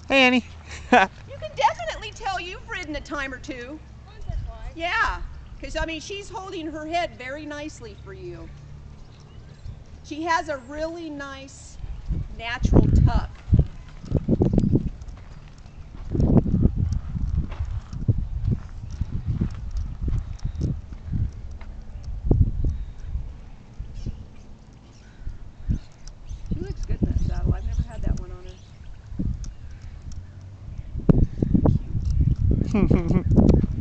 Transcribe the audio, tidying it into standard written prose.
Hey, Annie. You can definitely tell you've ridden a time or two. Yeah, because I mean, she's holding her head very nicely for you. She has a really nice natural tuck. She looks good in that saddle. I've never had that one on her. Cute.